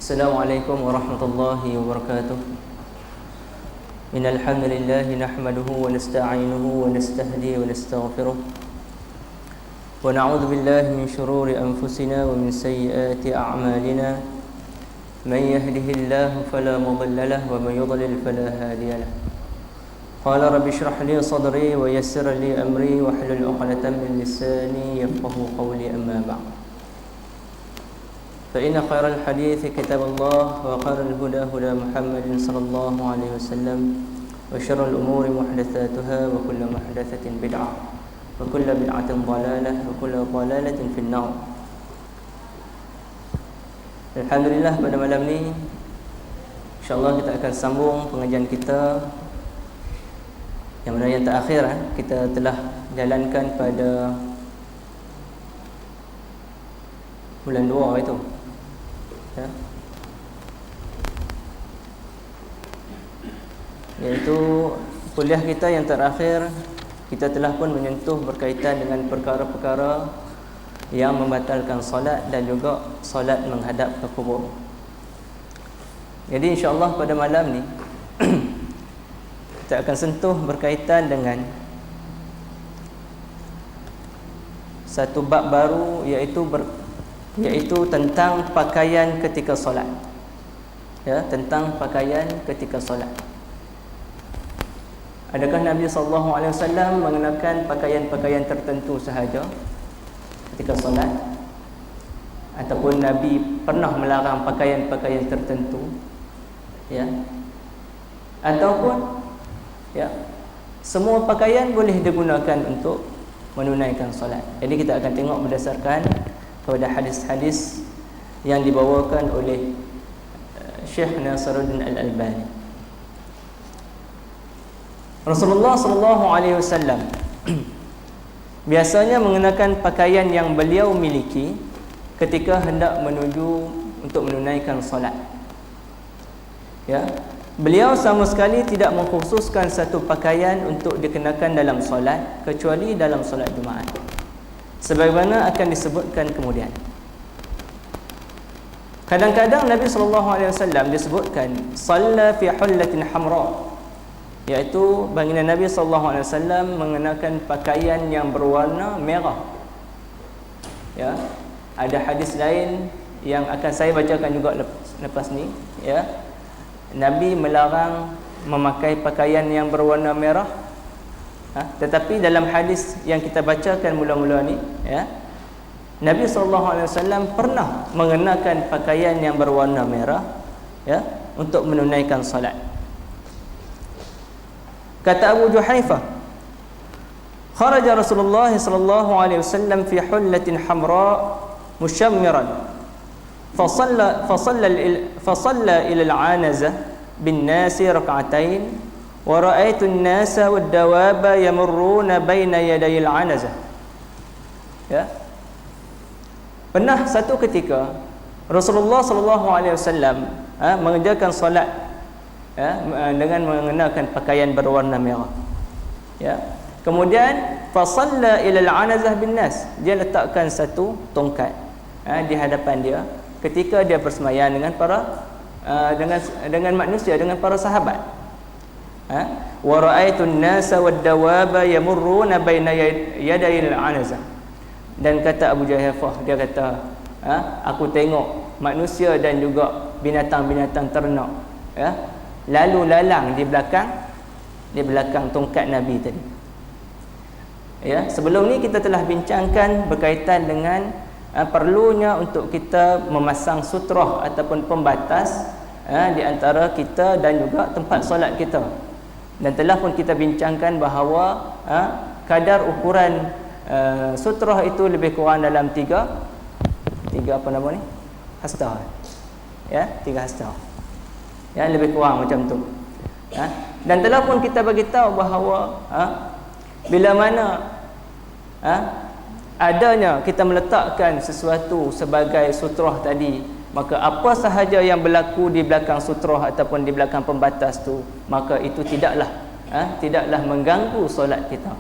Assalamualaikum warahmatullahi wabarakatuh. Innal hamdalillah nahmaduhu wa nasta'inuhu wa nastahdihi wa nastaghfiruh. Wa na'udzu billahi min shururi anfusina wa min sayyiati a'malina. Man yahdihillahu fala mudilla lahu wa man yudlil fala hadiya lahu. Qala rabbi shrah li sadri wa yassir li amri wa hlul 'uqdatam min lisani yafqahu qawli, amma ba'd. فإن خير الحديث كتاب الله وخير الهدى هدى محمد صلى الله عليه وسلم وشر الأمور محدثاتها وكل محدثة بدعة وكل بدعة ضلالة وكل ضلالة في النار. Alhamdulillah, pada malam ni insyaAllah kita akan sambung pengajian kita yang mana yang terakhir kita telah jalankan pada bulan 2 itu ya. Iaitu kuliah kita yang terakhir, kita telah pun menyentuh berkaitan dengan perkara-perkara yang membatalkan solat dan juga solat menghadap ke kubur. Jadi insya-Allah pada malam ni kita akan sentuh berkaitan dengan satu bab baru, iaitu tentang pakaian ketika solat. Ya, tentang pakaian ketika solat. Adakah Nabi SAW mengenakan pakaian-pakaian tertentu sahaja ketika solat, ataupun Nabi pernah melarang pakaian-pakaian tertentu? Ya, ataupun ya, semua pakaian boleh digunakan untuk menunaikan solat. Jadi kita akan tengok berdasarkan kepada hadis-hadis yang dibawakan oleh Syekh Nasiruddin Al-Albani. Rasulullah SAW biasanya mengenakan pakaian yang beliau miliki ketika hendak menuju untuk menunaikan solat. Ya, beliau sama sekali tidak mengkhususkan satu pakaian untuk dikenakan dalam solat kecuali dalam solat Jumaat, sebagaimana akan disebutkan kemudian. Kadang-kadang Nabi SAW disebutkan salla fi hullatin hamra, iaitu baginda Nabi SAW mengenakan pakaian yang berwarna merah. Ya, ada hadis lain yang akan saya bacakan juga lepas ni, ya. Nabi melarang memakai pakaian yang berwarna merah. Tetapi dalam hadis yang kita bacakan mula-mula ni, ya, Nabi SAW pernah mengenakan pakaian yang berwarna merah, ya, untuk menunaikan salat. Kata Abu Juhaifah, kharaja Rasulullah SAW fi hullatin hamra mushammiran fasalla ila al-'anazah bin nasi rak'atain wa ra'aitu an-nasa wad-dawaba yamurruna baina yaday al-'anazah. Ya. Pernah satu ketika Rasulullah SAW mengerjakan solat, ya, dengan mengenakan pakaian berwarna merah. Ya. Kemudian fasalla ila al-'anazah bin nas, dia letakkan satu tongkat di hadapan dia ketika dia bersemayam dengan para dengan manusia, dengan para sahabat. Wa ra'aitu an-nasa wad-dawaba yamurruna baina yaday al-'anazah. Dan kata Abu Juhaifah, dia kata, aku tengok manusia dan juga binatang-binatang ternak, ya, lalu lalang di belakang tongkat Nabi tadi. Ya, sebelum ni kita telah bincangkan berkaitan dengan perlunya untuk kita memasang sutrah ataupun pembatas di antara kita dan juga tempat solat kita. Dan telah pun kita bincangkan bahawa kadar ukuran sutrah itu lebih kurang dalam tiga apa nama ni? Hasta. Ya, 3 hasta. Ya, lebih kurang macam tu. Dan telah pun kita bagi tahu bahawa bila mana adanya kita meletakkan sesuatu sebagai sutrah tadi, maka apa sahaja yang berlaku di belakang sutrah ataupun di belakang pembatas tu, maka itu tidaklah mengganggu solat kita.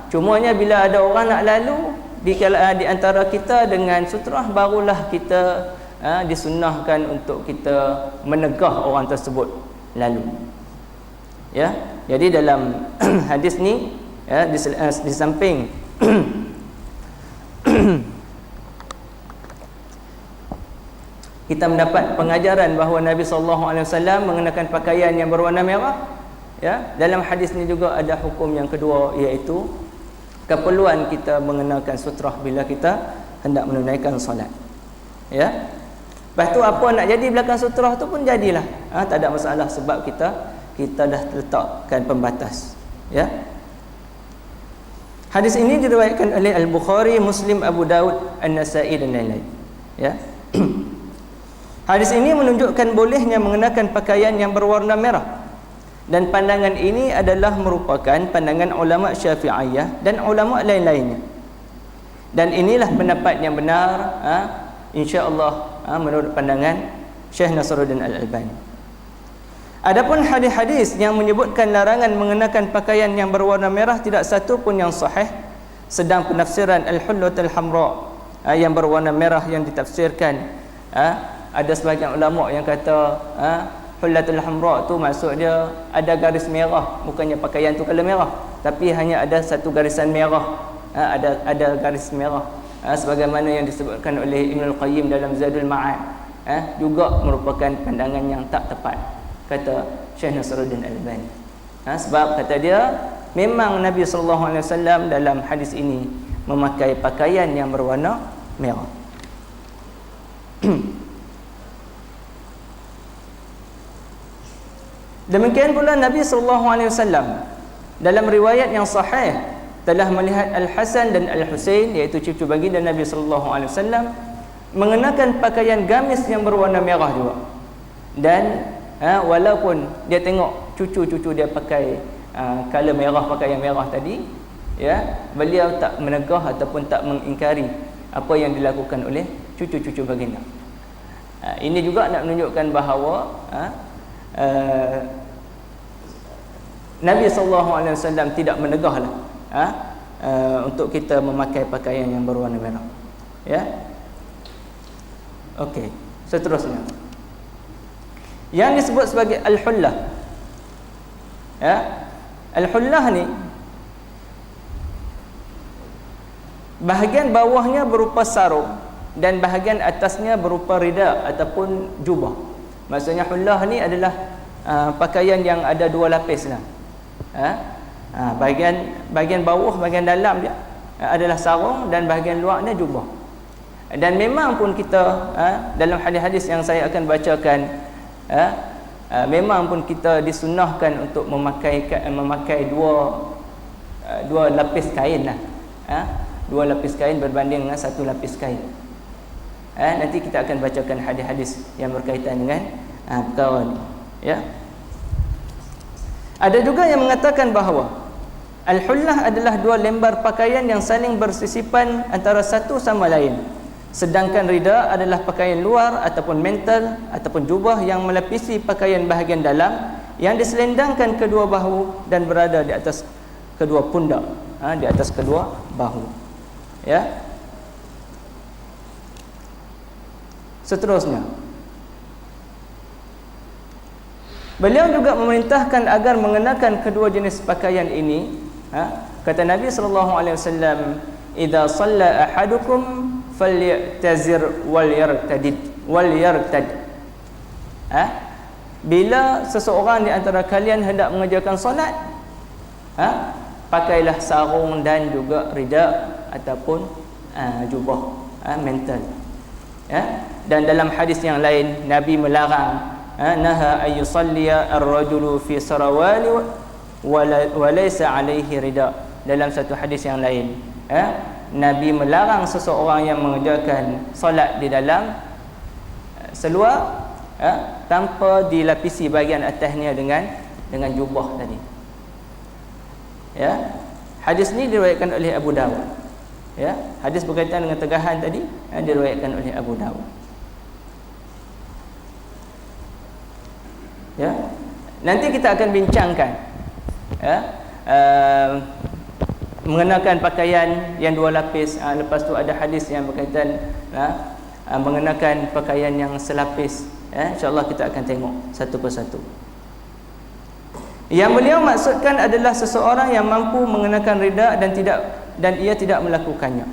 Cumanya bila ada orang nak lalu di antara kita dengan sutrah, barulah kita disunnahkan untuk kita menegah orang tersebut lalu. Ya, jadi dalam hadis ni ya, di samping kita mendapat pengajaran bahawa Nabi SAW mengenakan pakaian yang berwarna merah, ya, dalam hadis ni juga ada hukum yang kedua, iaitu keperluan kita mengenakan sutrah bila kita hendak menunaikan solat. Ya. Lepas tu apa nak jadi belakang sutrah tu pun jadilah. Tak ada masalah sebab kita dah letakkan pembatas. Ya. Hadis ini diriwayatkan oleh Al-Bukhari, Muslim, Abu Daud, An-Nasa'i dan lain-lain. Ya. Hadis ini menunjukkan bolehnya mengenakan pakaian yang berwarna merah. Dan pandangan ini adalah merupakan pandangan ulama Syafi'iyah dan ulama lain-lainnya. Dan inilah pendapat yang benar, insya-Allah, menurut pandangan Syekh Nasruddin Al-Albani. Adapun hadis-hadis yang menyebutkan larangan mengenakan pakaian yang berwarna merah tidak satu pun yang sahih. Sedang penafsiran Al-Hullatul Hamra yang berwarna merah yang ditafsirkan, ada sebahagian ulama yang kata Hullatul Hamra tu maksud dia ada garis merah, bukannya pakaian tu color merah, tapi hanya ada satu garisan merah. Ada garis merah, sebagaimana yang disebutkan oleh Ibnul Qayyim dalam Zadul Ma'ad, juga merupakan pandangan yang tak tepat, kata Syekh Nasruddin Al-Albani. Sebab kata dia memang Nabi SAW dalam hadis ini memakai pakaian yang berwarna merah. Demikian pula Nabi SAW dalam riwayat yang sahih telah melihat Al-Hasan dan Al-Husain, iaitu cucu baginda Nabi SAW, mengenakan pakaian gamis yang berwarna merah juga. Dan walaupun dia tengok cucu-cucu dia pakai color merah, pakaian merah tadi, ya, beliau tak menegah ataupun tak mengingkari apa yang dilakukan oleh cucu-cucu baginda. Ini juga nak menunjukkan bahawa Nabi SAW tidak menegahlah untuk kita memakai pakaian yang berwarna merah. Ya. Okey, seterusnya yang disebut sebagai al-hullah. Ya. Al-hullah ni bahagian bawahnya berupa sarung dan bahagian atasnya berupa rida ataupun jubah. Maksudnya hullah ni adalah pakaian yang ada dua lapis lah. Bahagian bawah, bahagian dalam dia adalah sarung dan bahagian luarnya jubah. Dan memang pun kita dalam hadis-hadis yang saya akan bacakan, memang pun kita disunnahkan untuk memakai dua lapis kain lah. Dua lapis kain berbanding dengan satu lapis kain. Nanti kita akan bacakan hadis-hadis yang berkaitan dengan perkara ni. Ya. Ada juga yang mengatakan bahawa al-hullah adalah dua lembar pakaian yang saling bersisipan antara satu sama lain. Sedangkan rida adalah pakaian luar ataupun mantel ataupun jubah yang melapisi pakaian bahagian dalam yang diselendangkan kedua bahu dan berada di atas kedua pundak, di atas kedua bahu. Ya. Seterusnya, beliau juga memerintahkan agar mengenakan kedua jenis pakaian ini. Kata Nabi SAW, "Idza shalla ahadukum falyatazir wal yartad." Bila seseorang di antara kalian hendak mengerjakan solat, pakailah sarung dan juga rida ataupun jubah, mantel. Ya. Dan dalam hadis yang lain Nabi melarang, naha ay yusalliya ar-rajulu fi sarawali wa laysa alaihi rida. Dalam satu hadis yang lain, Nabi melarang seseorang yang mengerjakan solat di dalam seluar tanpa dilapisi bahagian atasnya dengan jubah tadi. Ya. Hadis ni diriwayatkan oleh Abu Dawud. Ya, hadis berkaitan dengan tegahan tadi diriwayatkan oleh Abu Dawud. Ya. Nanti kita akan bincangkan mengenakan pakaian yang dua lapis. Lepas tu ada hadis yang berkaitan mengenakan pakaian yang selapis. InsyaAllah kita akan tengok satu persatu. Yang beliau maksudkan adalah seseorang yang mampu mengenakan rida dan ia tidak melakukannya.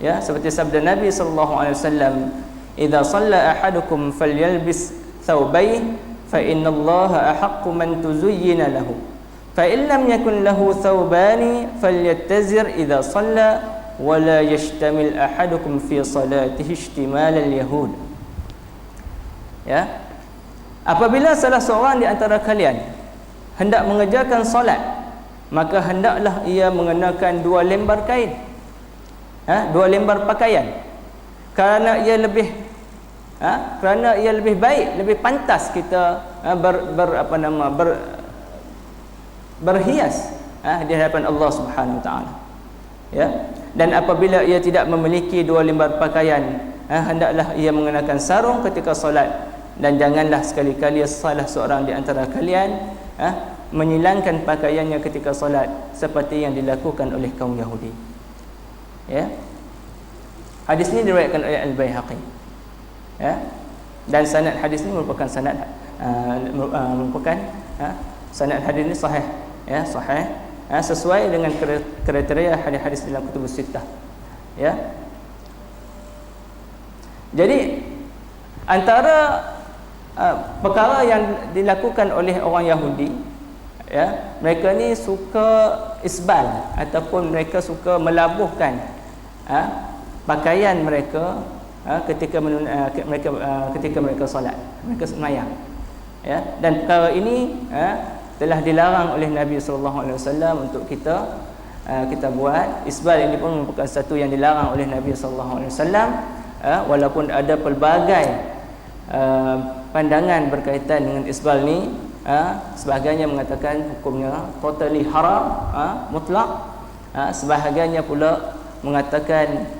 Ya, seperti sabda Nabi sallallahu alaihi wasallam, "Idza shalla ahadukum falyalbis thawbayhi fa innallaha ahaqqu man tuzayyina lahu. Fa in lam yakun lahu thawbani falyattazir idza shalla wa la yashtamil ahadukum fi salatihi ishtimal al-yahud." Ya. Apabila salah seorang di antara kalian hendak mengerjakan solat, maka hendaklah ia mengenakan 2 lembar kain, 2 lembar pakaian, kerana ia lebih baik, lebih pantas kita berhias di hadapan Allah Subhanahu Wa Taala. Ya. Dan apabila ia tidak memiliki 2 lembar pakaian, hendaklah ia mengenakan sarung ketika solat, dan janganlah sekali-kali salah seorang di antara kalian menyilangkan pakaiannya ketika solat seperti yang dilakukan oleh kaum Yahudi. Ya. Hadis ini diriwayatkan oleh Al-Baihaqi. Ya. Dan sanad hadis ini merupakan sanad sanad hadis ini sahih, ya, sahih, sesuai dengan kriteria hadis-hadis dalam kutubus sittah. Ya. Jadi antara perkara yang dilakukan oleh orang Yahudi, ya, mereka ni suka isbal ataupun mereka suka melabuhkan pakaian mereka ketika mereka solat, mereka sembahyang. Ya, dan perkara ini telah dilarang oleh Nabi sallallahu alaihi wasallam untuk kita buat. Isbal ini pun merupakan satu yang dilarang oleh Nabi sallallahu alaihi wasallam, walaupun ada pelbagai pandangan berkaitan dengan isbal ni. Sebahagiannya mengatakan hukumnya totally haram, mutlak. Sebahagiannya pula mengatakan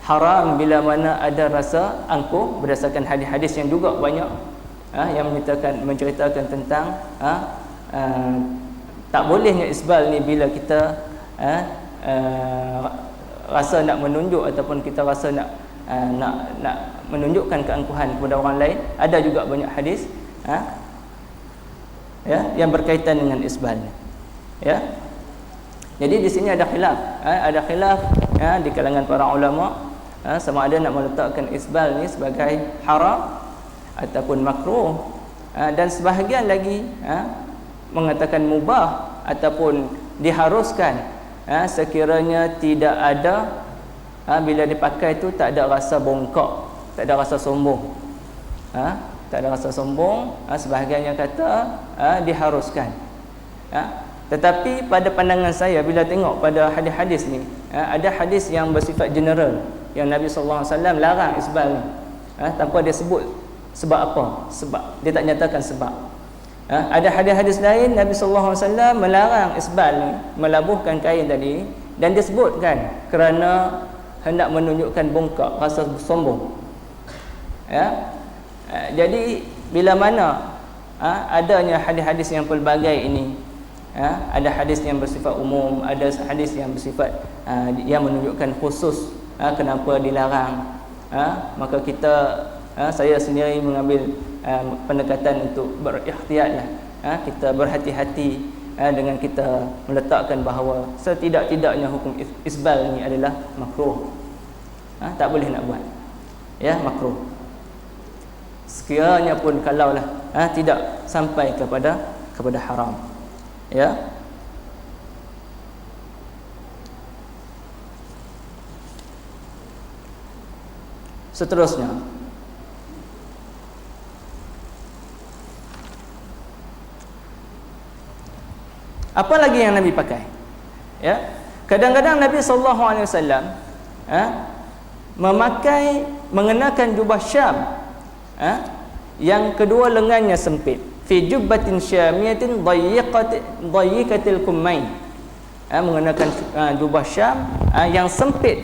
haram bila mana ada rasa angkuh, berdasarkan hadis-hadis yang juga banyak yang menceritakan tentang tak bolehnya isbal ni bila kita rasa nak menunjuk ataupun kita rasa nak menunjukkan keangkuhan kepada orang lain. Ada juga banyak hadis ya, yang berkaitan dengan isbal. Ya. Jadi di sini ada khilaf ya, di kalangan para ulama, sama ada nak meletakkan isbal ni sebagai haram ataupun makruh, dan sebahagian lagi mengatakan mubah ataupun diharuskan sekiranya tidak ada bila dipakai tu tak ada rasa bongkak, tak ada rasa sombong. Tak ada rasa sombong, sebahagian yang kata diharuskan. Tetapi pada pandangan saya, bila tengok pada hadis-hadis ni, ada hadis yang bersifat general yang Nabi sallallahu alaihi wasallam larang isbal ni, tanpa dia sebut sebab apa, sebab dia tak nyatakan sebab. Ada hadis-hadis lain Nabi sallallahu alaihi wasallam melarang isbal ni, melabuhkan kain tadi, dan disebutkan kerana hendak menunjukkan bongkak, rasa sombong. Ya. Jadi bila mana adanya hadis-hadis yang pelbagai ini, ada hadis yang bersifat umum, ada hadis yang bersifat yang menunjukkan khusus kenapa dilarang, maka saya sendiri mengambil pendekatan untuk berikhtiarlah, kita berhati-hati dengan kita meletakkan bahawa setidak-tidaknya hukum isbal ni adalah makruh. Tak boleh nak buat, ya, makruh. Sekiranya pun kalaulah tidak sampai kepada haram. Ya. Seterusnya, apa lagi yang Nabi pakai? Ya. Kadang-kadang Nabi sallallahu alaihi wasallam mengenakan jubah Syam, yang kedua lengannya sempit, fi jubbatin syamiyatin dayyikatil kummain, mengenakan jubah Syam yang sempit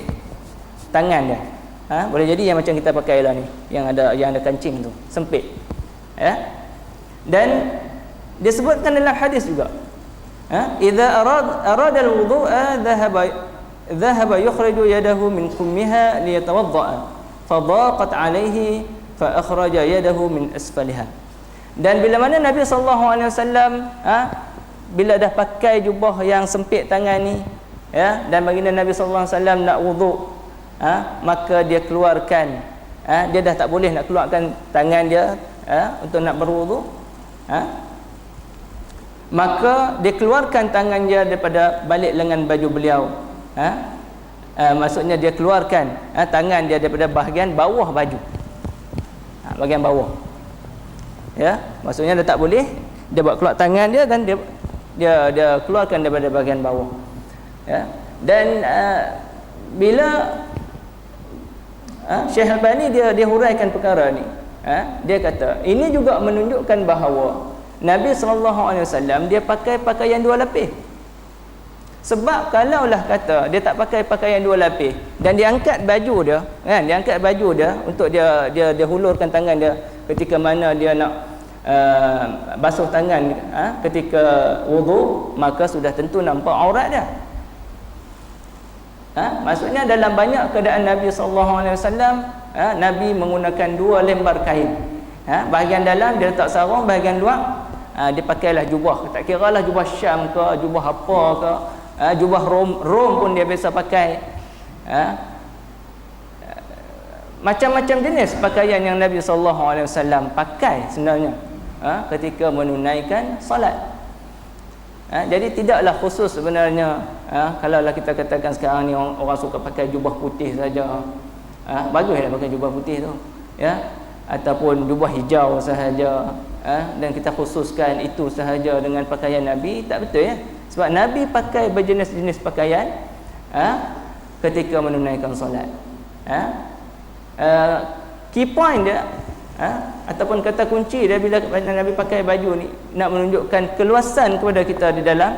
tangan dia. Boleh jadi yang macam kita pakai lah ni, yang ada kancing tu, sempit. Ya. Dan disebutkan dalam hadis juga, idza arada al-wudu'a dhahaba yukhriju yadahu min kummiha liyatawadda'a fadaqat alaihi fa akhraja yadahu min asfaliha. Dan bila mana Nabi SAW bila dah pakai jubah yang sempit tangan ni, ya, dan baginda Nabi SAW nak wuduk, maka dia keluarkan, dia dah tak boleh nak keluarkan tangan dia untuk nak berwuduk, maka dia keluarkan tangan dia daripada balik lengan baju beliau, maksudnya dia keluarkan tangan dia daripada bahagian bawah baju, bahagian bawah, ya, maksudnya dia tak boleh, dia buat keluar tangan dia dan dia keluarkan daripada bahagian bawah, ya. Dan bila Syekh Albani dia huraikan perkara ni, dia kata ini juga menunjukkan bahawa Nabi SAW dia pakai pakaian dua lapis. Sebab kalaulah kata dia tak pakai pakaian dua lapis dan dia angkat baju dia, kan, dia angkat baju dia untuk dia hulurkan tangan dia ketika mana dia nak basuh tangan ketika wuduk, maka sudah tentu nampak aurat dia. Maksudnya dalam banyak keadaan Nabi SAW, Nabi menggunakan dua lembar kain. Bahagian dalam dia letak sarung, bahagian luar dia pakailah jubah. Tak kira lah jubah Syam ke, jubah apa ke, jubah Rom pun dia biasa pakai. Macam-macam jenis pakaian yang Nabi SAW pakai sebenarnya ketika menunaikan solat. Jadi tidaklah khusus sebenarnya, kalaulah kita katakan sekarang ni orang suka pakai jubah putih saja, baguslah pakai jubah putih tu, ya, ataupun jubah hijau sahaja, dan kita khususkan itu sahaja dengan pakaian Nabi, tak betul, ya. Sebab Nabi pakai berjenis-jenis pakaian ketika menunaikan solat. Key point dia, ataupun kata kunci dia bila Nabi pakai baju ni, nak menunjukkan keluasan kepada kita di dalam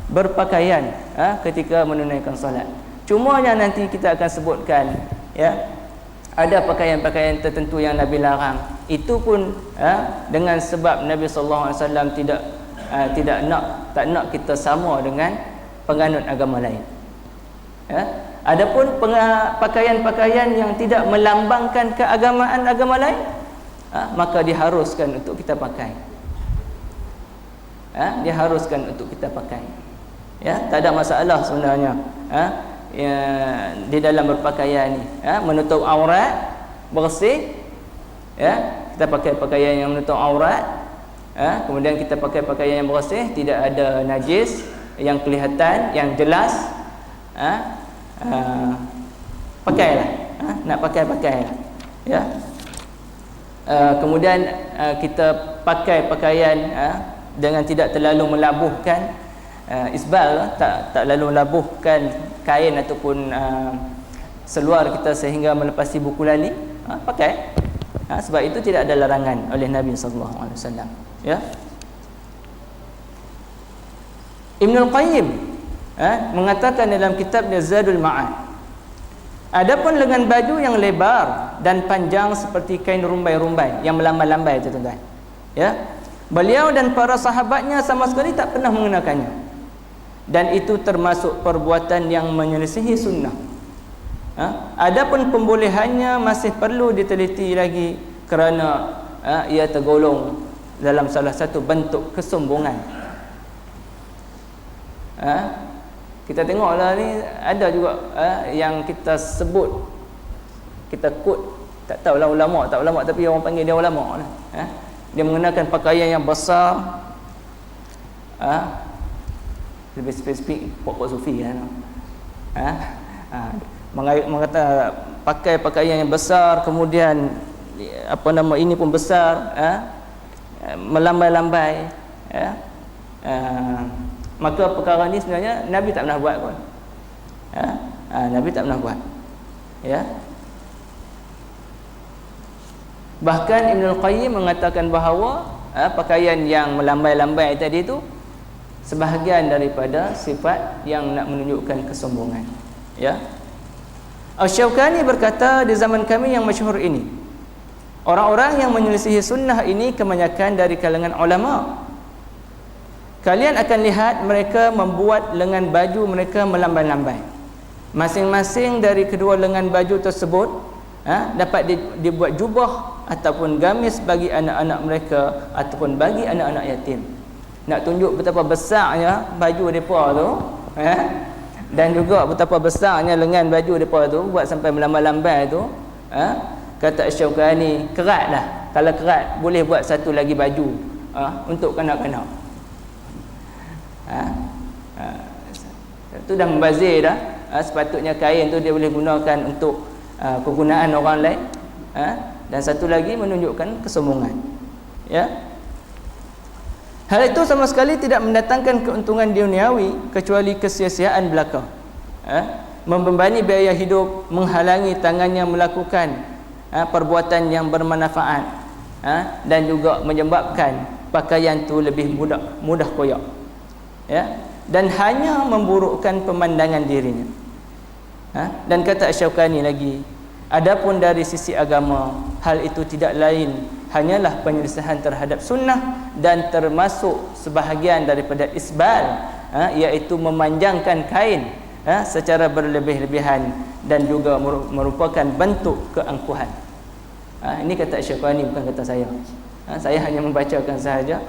berpakaian ketika menunaikan solat. Cumanya nanti kita akan sebutkan, ya, ada pakaian-pakaian tertentu yang Nabi larang. Itu pun dengan sebab Nabi SAW tak nak kita sama dengan penganut agama lain. Adapun pakaian-pakaian yang tidak melambangkan keagamaan agama lain, maka diharuskan untuk kita pakai. Diharuskan untuk kita pakai. Ya, tak ada masalah sebenarnya. Ya, di dalam berpakaian ni, menutup aurat, bersih, ya, kita pakai pakaian yang menutup aurat, kemudian kita pakai pakaian yang bersih, tidak ada najis yang kelihatan, yang jelas, pakailah, nak pakailah, ya. Kemudian kita pakai pakaian dengan tidak terlalu melabuhkan, isbal, tak lalu labuhkan kain ataupun seluar kita sehingga melepasi buku lali, pakai. Sebab itu tidak ada larangan oleh Nabi sallallahu alaihi wasallam, ya. Ibnul Qayyim mengatakan dalam kitabnya Zadul Ma'ad, adapun lengan baju yang lebar dan panjang seperti kain rumbai-rumbai yang melambai-lambai itu, tuan-tuan, ya, beliau dan para sahabatnya sama sekali tak pernah mengenakannya, dan itu termasuk perbuatan yang menyelisihi sunnah. Adapun pembolehannya masih perlu diteliti lagi kerana ia tergolong dalam salah satu bentuk kesombongan. Kita tengoklah ni ada juga yang kita sebut, kita quote, tak tahulah ulama tak ulama, tapi orang panggil dia ulama lah. Dia mengenakan pakaian yang besar, lebih spesifik pokok sufi kan. Mengata pakai pakaian yang besar, kemudian apa nama ini pun besar, melambai-lambai, ya. Maka perkara ni sebenarnya Nabi tak pernah buat pun. Nabi tak pernah buat, ya. Bahkan Ibnul Qayyim mengatakan bahawa pakaian yang melambai-lambai tadi itu sebahagian daripada sifat yang nak menunjukkan kesombongan, ya. Asy-Syaukani berkata, di zaman kami yang masyhur ini, orang-orang yang menyelisihi sunnah ini kebanyakan dari kalangan ulama. Kalian akan lihat mereka membuat lengan baju mereka melambai-lambai. Masing-masing dari kedua lengan baju tersebut dapat dibuat jubah ataupun gamis bagi anak-anak mereka ataupun bagi anak-anak yatim. Nak tunjuk betapa besarnya baju mereka tu, dan juga betapa besarnya lengan baju mereka tu, buat sampai melambai-lambai tu, kata Syaukani, kerat lah. Kalau kerat boleh buat satu lagi baju untuk kanak-kanak. Itu dah membazir dah. Sepatutnya kain tu dia boleh gunakan untuk kegunaan orang lain, dan satu lagi menunjukkan kesombongan, ya. Hal itu sama sekali tidak mendatangkan keuntungan duniawi kecuali kesia-siaan belaka, membebani biaya hidup, menghalangi tangannya melakukan perbuatan yang bermanfaat, dan juga menyebabkan pakaian tu lebih mudah koyak, ya, dan hanya memburukkan pemandangan dirinya. Dan kata Syaukani lagi, adapun dari sisi agama, hal itu tidak lain hanyalah penyelisihan terhadap sunnah dan termasuk sebahagian daripada isbal, iaitu memanjangkan kain secara berlebih-lebihan dan juga merupakan bentuk keangkuhan. Ini kata Syaukani, bukan kata saya. Saya hanya membacakan sahaja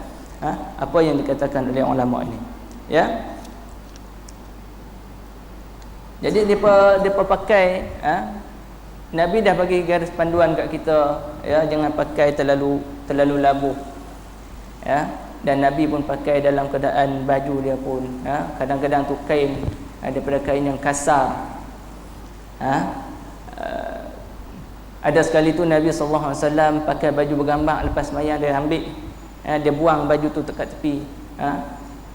apa yang dikatakan oleh ulama ini, ya. Jadi depa pakai, Nabi dah bagi garis panduan kat kita, ya, jangan pakai terlalu labuh, ya. Dan Nabi pun pakai dalam keadaan baju dia pun, kadang-kadang tu kain daripada kain yang kasar. Ada sekali tu Nabi SAW pakai baju bergambar, lepas sembahyang dia ambil, dia buang baju tu dekat tepi,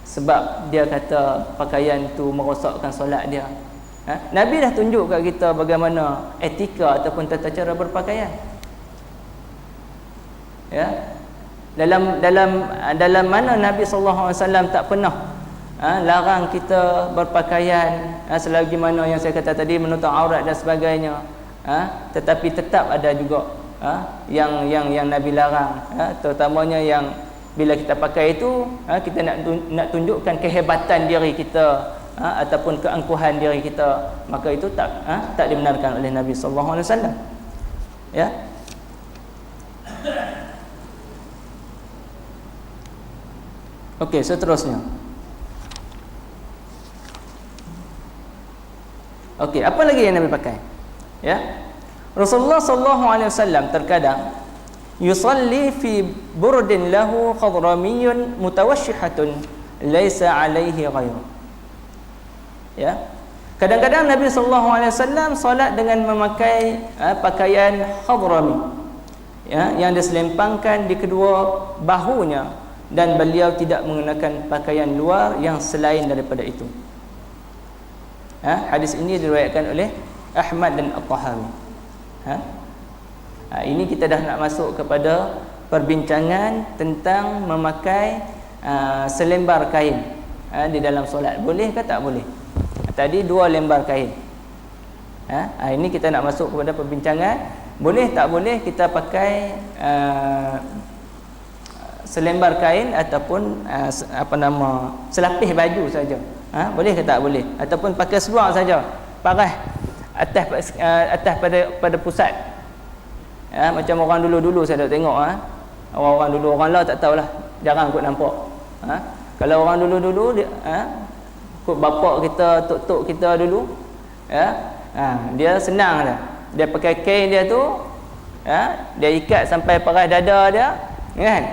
sebab dia kata pakaian tu merosakkan solat dia. Nabi dah tunjuk kat kita bagaimana etika ataupun tata cara berpakaian, ya. Dalam mana Nabi SAW tak pernah larang kita berpakaian selagi mana yang saya kata tadi, menutup aurat dan sebagainya, tetapi tetap ada juga yang Nabi larang, terutamanya yang bila kita pakai itu, kita nak tunjukkan kehebatan diri kita, ataupun keangkuhan diri kita, maka itu tak dibenarkan oleh Nabi sallallahu alaihi wasallam, ya. Okey, seterusnya. Okey, apa lagi yang Nabi pakai? Ya. Rasulullah sallallahu alaihi wasallam terkadang yusalli fi burdin lahu khadramiyyun mutawashshihatun laisa alaihi ghairu. Ya. Kadang-kadang Nabi sallallahu alaihi wasallam solat dengan memakai pakaian khadrami, ya, yang diselempangkan di kedua bahunya, dan beliau tidak mengenakan pakaian luar yang selain daripada itu. Hadis ini diriwayatkan oleh Ahmad dan At-Tahawi. Ini kita dah nak masuk kepada perbincangan tentang memakai selembar kain di dalam solat. Boleh ke tak boleh? Tadi 2 lembar kain. Ini kita nak masuk kepada perbincangan boleh tak boleh kita pakai selembar kain ataupun selapis baju saja. Boleh ke tak boleh? Ataupun pakai seluar saja, paras atas pada pusat. Macam orang dulu-dulu saya dah tengok, orang-orang dulu, orang lah tak tahulah, jarang kot nampak. Kalau orang dulu-dulu dia, kot bapak kita, tok-tok kita dulu, dia senang dah. Dia pakai kain dia tu, dia ikat sampai paras dada dia, kan?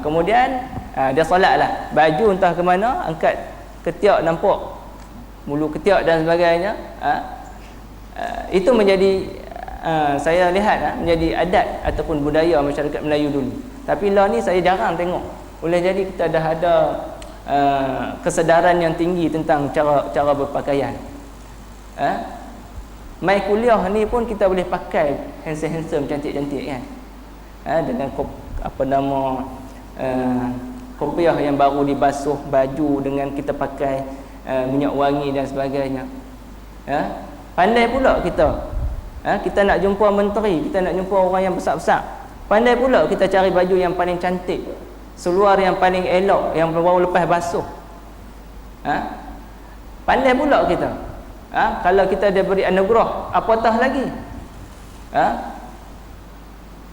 Kemudian dia solat lah. Baju entah ke mana, angkat ketiak nampak mulu ketiak dan sebagainya. Itu menjadi saya lihat menjadi adat ataupun budaya masyarakat Melayu dulu. Tapi lah ni saya jarang tengok. Boleh jadi kita dah ada kesedaran yang tinggi tentang cara berpakaian. Mai kuliah ni pun kita boleh pakai handsome cantik-cantik, kan? Dengan kopiah yang baru dibasuh, baju dengan kita pakai minyak wangi dan sebagainya. Pandai pula kita. Kita nak jumpa menteri, kita nak jumpa orang yang besar-besar, pandai pula kita cari baju yang paling cantik, seluar yang paling elok, yang baru lepas basuh. Pandai pula kita. Kalau kita dia beri anugerah, apatah lagi.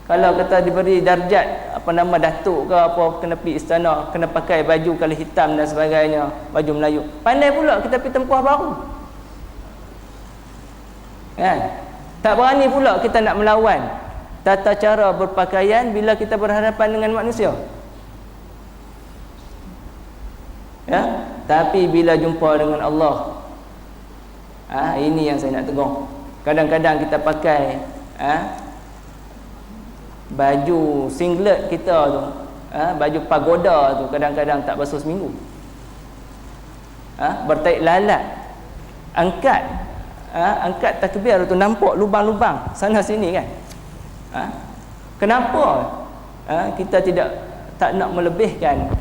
Kalau kata diberi darjat apa nama datuk ke apa, kena pergi istana, kena pakai baju kali hitam dan sebagainya, baju Melayu. Pandai pula kita pergi tempuh baru. Kan? Tak berani pula kita nak melawan tata cara berpakaian bila kita berhadapan dengan manusia. Ya, tapi bila jumpa dengan Allah, ini yang saya nak tegur. Kadang-kadang kita pakai baju singlet kita tu, baju pagoda tu kadang-kadang tak basuh seminggu. Bertaik lalat, angkat takbir tu nampak lubang-lubang sana sini kan. Kenapa kita tak nak melebihkan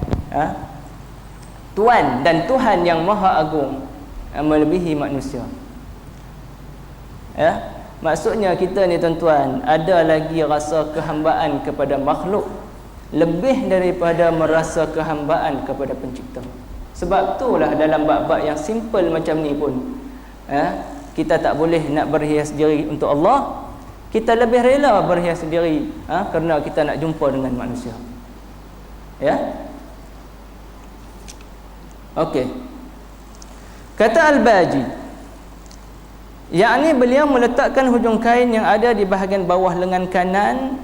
Tuan dan Tuhan yang Maha Agung melebihi manusia? Maksudnya kita ni tuan-tuan ada lagi rasa kehambaan kepada makhluk lebih daripada merasa kehambaan kepada pencipta. Sebab itulah dalam bab-bab yang simple macam ni pun kita tak boleh nak berhias diri untuk Allah. Kita lebih rela berhias diri kerana kita nak jumpa dengan manusia. Ya. Okey. Kata Al-Baji, yakni beliau meletakkan hujung kain yang ada di bahagian bawah lengan kanan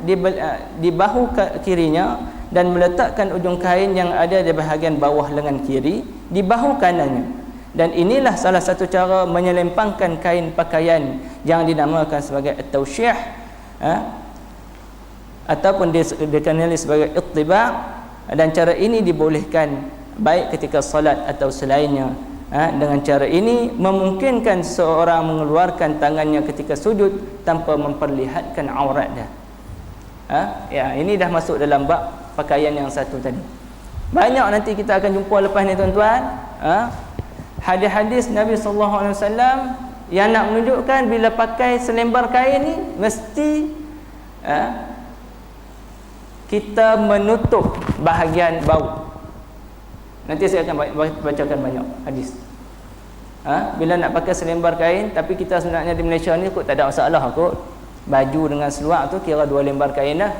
di bahu kirinya dan meletakkan ujung kain yang ada di bahagian bawah lengan kiri di bahu kanannya. Dan inilah salah satu cara menyelempangkan kain pakaian yang dinamakan sebagai at-tawsyih ataupun dikenali sebagai ittiba', dan cara ini dibolehkan baik ketika salat atau selainnya. Dengan cara ini memungkinkan seorang mengeluarkan tangannya ketika sujud tanpa memperlihatkan aurat dia. Ya, ini dah masuk dalam bab pakaian yang satu tadi. Banyak nanti kita akan jumpa lepas ni tuan-tuan, hadis-hadis Nabi sallallahu alaihi wasallam yang nak menunjukkan bila pakai selembar kain ni mesti kita menutup bahagian bau. Nanti saya akan bacakan banyak hadis. Bila nak pakai selembar kain, tapi kita sebenarnya di Malaysia ni kot tak ada masalah kot. Baju dengan seluar tu kira 2 lembar kain dah.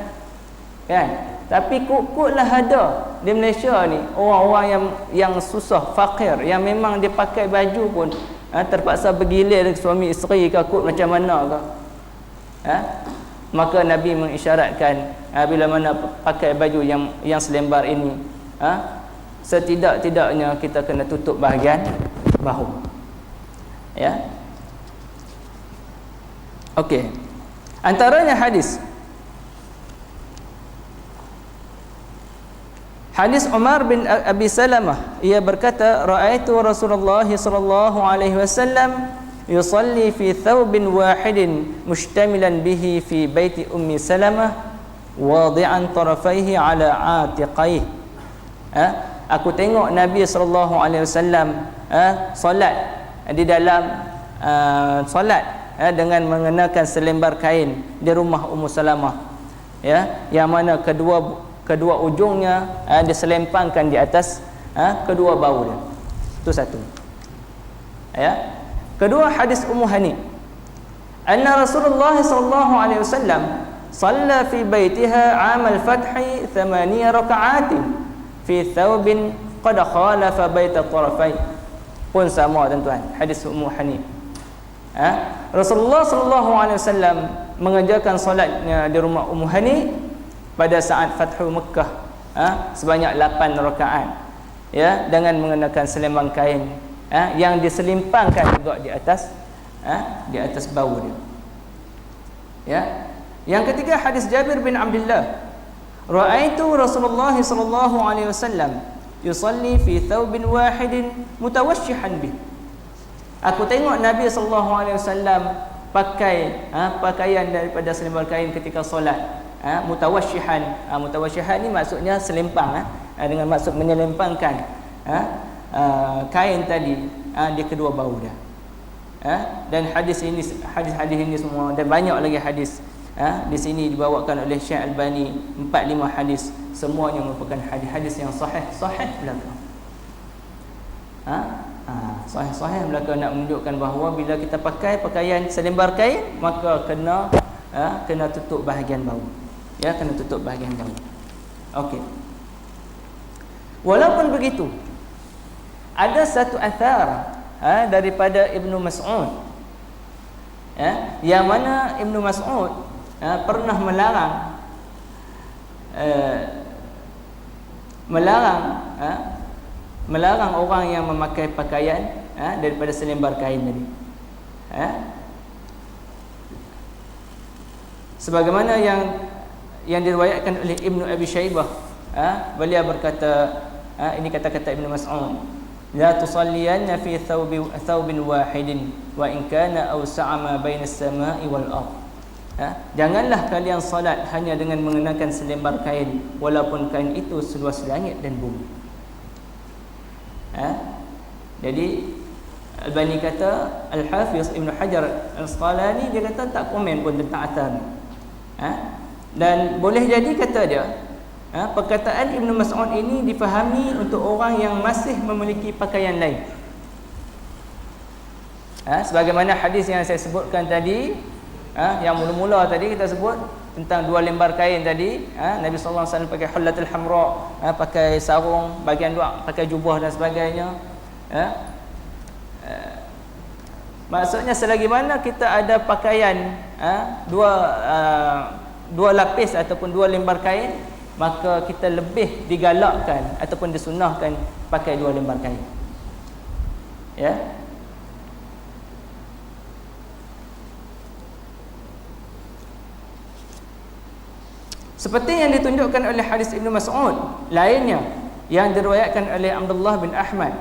Kan? Tapi kot-kotlah ada di Malaysia ni orang-orang yang susah, fakir, yang memang dia pakai baju pun terpaksa bergilir suami isteri ke kot macam mana ke. Maka Nabi mengisyaratkan bila mana pakai baju yang selembar ini, setidak-tidaknya kita kena tutup bahagian bahu. Ya. Okey. Antaranya hadis Umar bin Abi Salamah, ia berkata, ra'aitu Rasulullah sallallahu alaihi wasallam yusalli fi thawbin wahidin mustamilan bihi fi baiti Ummi Salamah wadi'an tarafaihi ala atiqaihi. Aku tengok Nabi sallallahu alaihi wasallam solat di dalam solat dengan mengenakan selembar kain di rumah Ummu Salamah, ya, yang mana kedua ujungnya diselempangkan di atas kedua bahu dia. Itu satu. Ya. Kedua, hadis Ummu Hani, anna Rasulullah sallallahu alaihi wasallam shalla fi baitiha 'am al-fath 8 raka'atin fi thawbin qad khalafa baita tarafai. Pun sama tuan-tuan, hadis Ummu Hani. Rasulullah sallallahu alaihi wasallam mengerjakan solatnya di rumah Ummu Hani pada saat Fathu Mekah, sebanyak 8 rakaat, ya, dengan mengenakan selembar kain yang diselimpangkan juga di atas bahu dia. Ya. Yang ketiga, hadis Jabir bin Abdullah, ra'aitu Rasulullah sallallahu alaihi wasallam yusalli fi thawbin wahidin mutawashshihan bih. Aku tengok Nabi sallallahu alaihi wasallam pakai pakaian daripada selembar kain ketika solat. Mutawashshihan ni maksudnya selempang, dengan maksud menyelempangkan kain tadi di kedua bahu dia. Dan hadis ini semua dan banyak lagi hadis di sini dibawakan oleh Syekh Albani, 4-5 hadis, semuanya merupakan hadis-hadis yang sahih belaka. Sahih belaka nak menunjukkan bahawa bila kita pakai pakaian selembar kain maka kena kena tutup bahagian bawah. Ya, kena tutup bahagian bawah. Okey. Walaupun begitu, ada satu athar daripada Ibnu Mas'ud, yang mana Ibnu Mas'ud pernah melarang orang yang memakai pakaian daripada selembar kain tadi. Sebagaimana yang diriwayatkan oleh Ibnu Abi Syaibah, beliau berkata, ini kata-kata Ibnu Mas'ud, la tusalliyanna fi thawbin wahidin wa in kana awsa'a ma baina as-sama'i wal ardh. Janganlah kalian salat hanya dengan mengenakan selembar kain, walaupun kain itu seluas langit dan bumi. Jadi Albani kata, Al-Hafiz Ibn Hajar Al-Asqalani, dia kata tak komen pun tentang athar ni. Dan boleh jadi, kata dia, perkataan Ibn Mas'ud ini difahami untuk orang yang masih memiliki pakaian lain. Sebagaimana hadis yang saya sebutkan tadi, yang mula-mula tadi kita sebut tentang 2 lembar kain tadi, Nabi sallallahu alaihi wasallam pakai hullatul hamra, pakai sarung, bahagian luar pakai jubah dan sebagainya. Maksudnya selagi mana kita ada pakaian dua lapis ataupun 2 lembar kain, maka kita lebih digalakkan ataupun disunahkan pakai 2 lembar kain. Ya. Seperti yang ditunjukkan oleh hadis Ibnu Mas'ud lainnya yang diriwayatkan oleh Abdullah bin Ahmad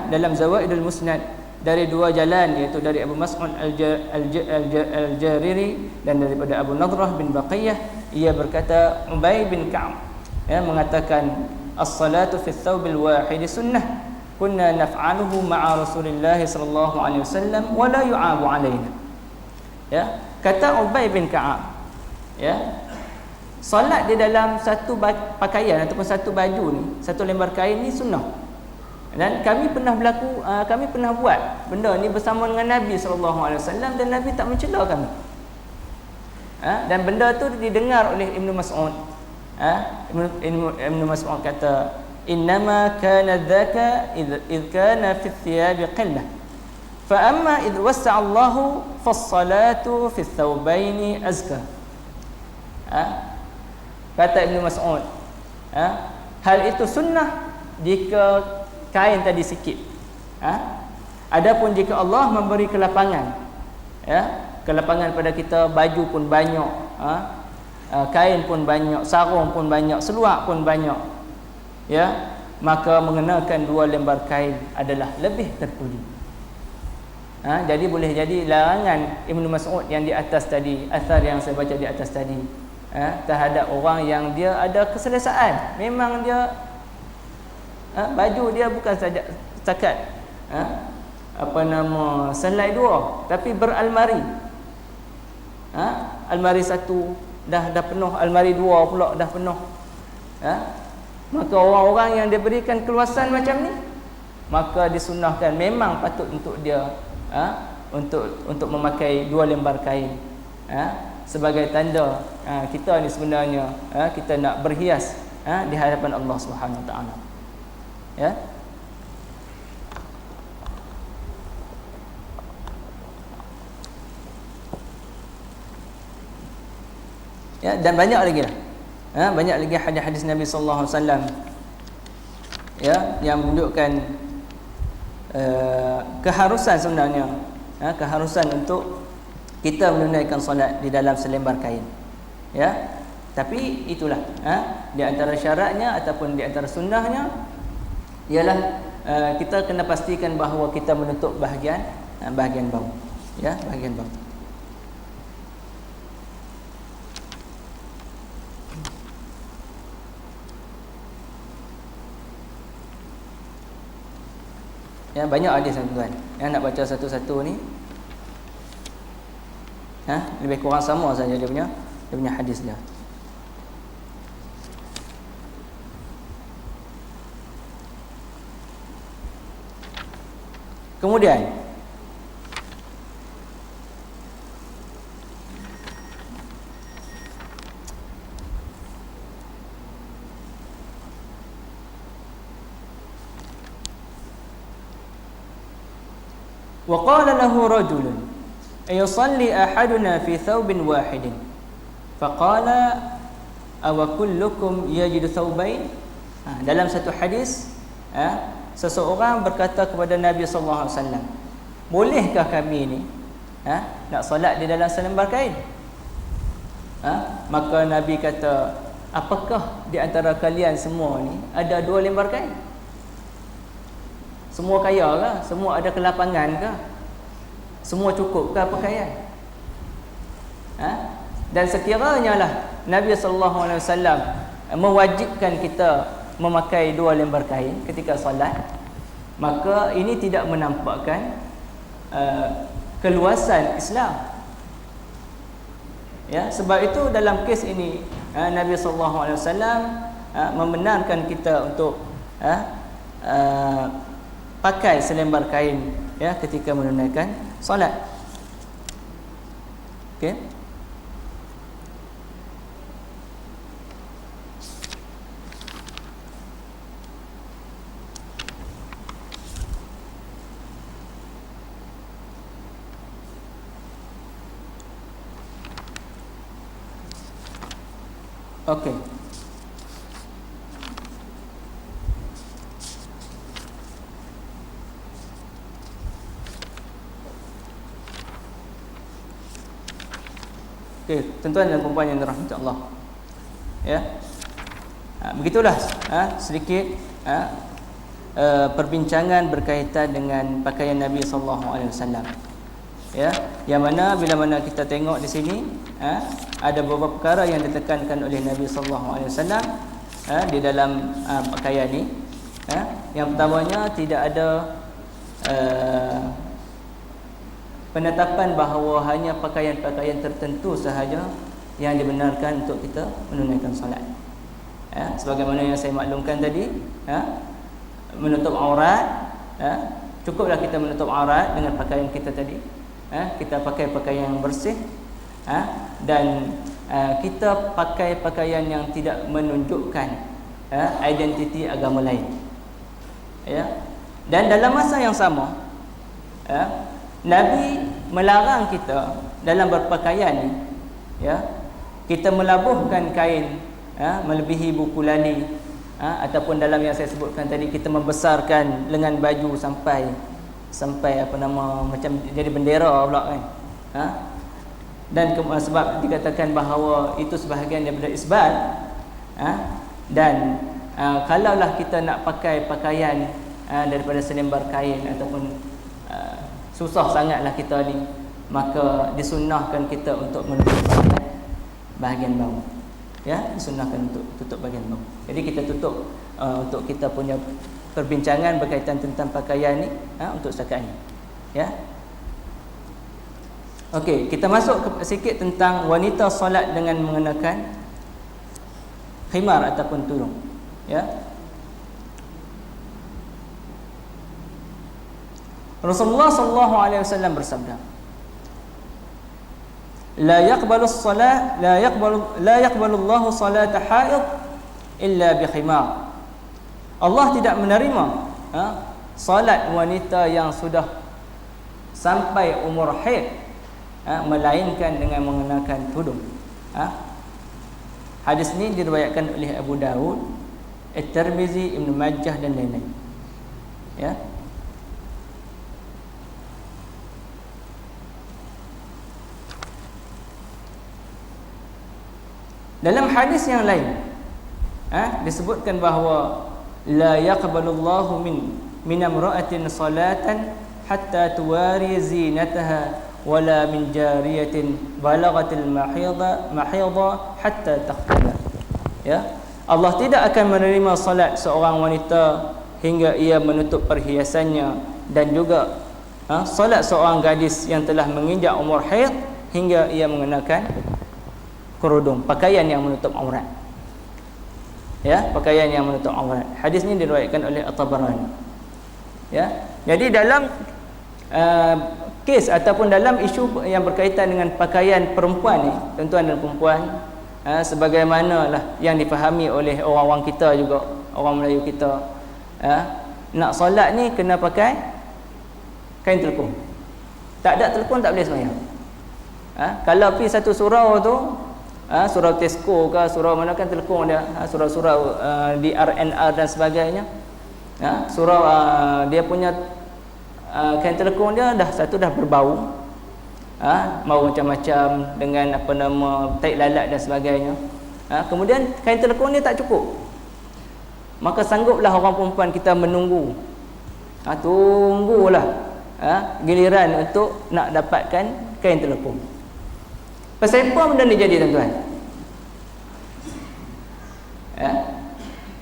dalam Zawaidul Musnad dari 2 jalan, iaitu dari Abu Mas'ud Al-Jariri dan daripada Abu Nadrah bin Baqiyah. Ia berkata, Ubay bin Ka'ab mengatakan, as-salatu fi thawbil wahid sunnah kunna naf'aluhu ma'a Rasulillah sallallahu alaihi wasallam wa la yu'abu alaina. Ya, kata Ubay bin Ka'ab, ya, salat di dalam satu pakaian ataupun satu baju ni, satu lembar kain ni sunnah. Dan kami pernah buat benda ni bersama dengan Nabi SAW, dan Nabi tak mencela kami. Dan benda tu didengar oleh Ibnu Mas'ud. Ibnu Mas'ud kata, innama kana dzaka idh kana fi thiyabi qillah, fa amma idh wassa'a Allahu fas-salatu fi thawbaini azka. Kata Ibnu Mas'ud, hal itu sunnah jika kain tadi sikit. Adapun jika Allah memberi kelapangan, kelapangan pada kita, baju pun banyak, kain pun banyak, sarung pun banyak, seluar pun banyak, ya, maka mengenakan 2 lembar kain adalah lebih terpuji. Jadi boleh jadi larangan Ibnu Mas'ud yang di atas tadi, athar yang saya baca di atas tadi, terhadap orang yang dia ada keselesaan, memang dia baju dia bukan saja setakat selai 2, tapi beralmari. Almari 1 dah penuh, almari 2 pula dah penuh. Maka orang-orang yang diberikan keluasan macam ni, maka disunahkan, memang patut untuk dia untuk memakai 2 lembar kain, sebagai tanda kita ni sebenarnya kita nak berhias di hadapan Allah Subhanahu Wa Taala. Ya. Ya, dan banyak lagi lah. Banyak lagi hadis-hadis Nabi sallallahu alaihi wasallam, ya, yang menunjukkan keharusan sebenarnya, keharusan untuk kita menunaikan solat di dalam selembar kain. Ya. Tapi itulah, di antara syaratnya ataupun di antara sunnahnya ialah kita kena pastikan bahawa kita menutup bahagian bawah, ya, bahagian bawah. Ya, banyak hadis tuan-tuan. Yang nak baca satu-satu ni, lebih kurang sama saja dia punya hadis dia. Kemudian wa qala lahu rajulun ayusalli ahaduna fi thawbin wahidin faqala aw kullukum yajidu thawbain. Dalam satu hadis, seseorang berkata kepada Nabi sallallahu alaihi wasallam, bolehkah kami ni nak solat di dalam selembar kain? Maka Nabi kata, apakah di antara kalian semua ni ada 2 lembar kain? Semua kaya ke? Semua ada kelapangan ke? Semua cukup ke pakaian? Dan sekiranya lah Nabi sallallahu alaihi wasallam mewajibkan kita memakai 2 lembar kain ketika solat, maka ini tidak menampakkan keluasan Islam. Ya, sebab itu dalam kes ini Nabi sallallahu alaihi wasallam membenarkan kita untuk pakai selembar kain ya ketika menunaikan solat. Okey. Okey. Okey, tuan-tuan dan puan yang dirahmati Allah. Ya. Begitulah sedikit perbincangan berkaitan dengan pakaian Nabi sallallahu alaihi wasallam. Ya, yang mana bila mana kita tengok di sini ada beberapa perkara yang ditekankan oleh Nabi sallallahu alaihi wasallam di dalam pakaian ni. Yang pertamanya tidak ada penetapan bahawa hanya pakaian-pakaian tertentu sahaja yang dibenarkan untuk kita menunaikan solat. Sebagaimana yang saya maklumkan tadi, menutup aurat, cukuplah kita menutup aurat dengan pakaian kita tadi. Kita pakai pakaian yang bersih, dan kita pakai pakaian yang tidak menunjukkan identiti agama lain. Ya. Dan dalam masa yang sama, Nabi melarang kita dalam berpakaian ni, ya, kita melabuhkan kain melebihi buku lali, ataupun dalam yang saya sebutkan tadi, kita membesarkan lengan baju sampai macam jadi bendera pula kan. Dan sebab dikatakan bahawa itu sebahagian daripada isbat, dan kalaulah kita nak pakai pakaian daripada selembar kain ataupun susah sangatlah kita ni, maka disunnahkan kita untuk menutup bahagian bawah. Ya, disunnahkan untuk tutup bahagian bawah. Jadi kita tutup untuk kita punya perbincangan berkaitan tentang pakaian ni untuk setakat ini. Ya. Okey, kita masuk sikit tentang wanita solat dengan mengenakan khimar ataupun tudung. Ya. Rasulullah sallallahu alaihi wasallam bersabda, la yaqbalu Allahu salata haid illa bi khimar. Allah tidak menerima salat wanita yang sudah sampai umur haid melainkan dengan mengenakan tudung. Hadis ini diriwayatkan oleh Abu Dawud, At-Tirmizi, Ibn Majah dan lain-lain. Ya. Dalam hadis yang lain disebutkan bahawa la yaqbalullahu min imra'atin salatan hatta tuwari zinataha wala min jariyatin balaghatil mahidha hatta takhtada. Ya, Allah tidak akan menerima salat seorang wanita hingga ia menutup perhiasannya, dan juga salat seorang gadis yang telah menginjak umur haid hingga ia mengenakan kerudung, pakaian yang menutup aurat. Ya, pakaian yang menutup aurat. Hadis ini diriwayatkan oleh At-Tabarani. Ya, jadi dalam kes ataupun dalam isu yang berkaitan dengan pakaian perempuan ni, tuan-tuan dan perempuan, sebagaimanalah yang difahami oleh orang-orang kita juga, orang Melayu kita, nak solat ni kena pakai kain telekung. Tak ada telefon tak boleh sembahyang. Kalau pergi satu surau tu, surau Tesco ke, surau mana kan telefon dia, surau-surau di RNR dan sebagainya. Surau dia punya kain telefon dia dah berbau. Bau macam-macam dengan apa nama tai lalat dan sebagainya. Kemudian kain telefon dia tak cukup. Maka sangguplah orang perempuan kita menunggu. Tunggulah giliran untuk nak dapatkan kain telefon. Pasal apa benda ni jadi tuan-tuan?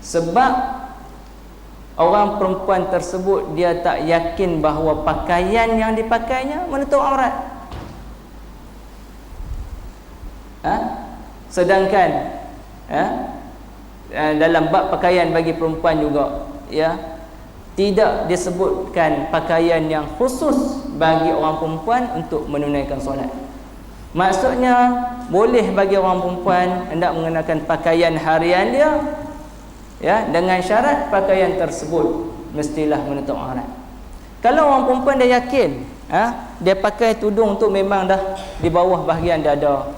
Sebab orang perempuan tersebut dia tak yakin bahawa pakaian yang dipakainya menutup aurat. Sedangkan dalam bab pakaian bagi perempuan juga, tidak disebutkan pakaian yang khusus bagi orang perempuan untuk menunaikan solat. Maksudnya boleh bagi orang perempuan hendak mengenakan pakaian harian dia, dengan syarat pakaian tersebut mestilah menutup aurat. Kalau orang perempuan dia yakin, dia pakai tudung tu memang dah di bawah bahagian dada,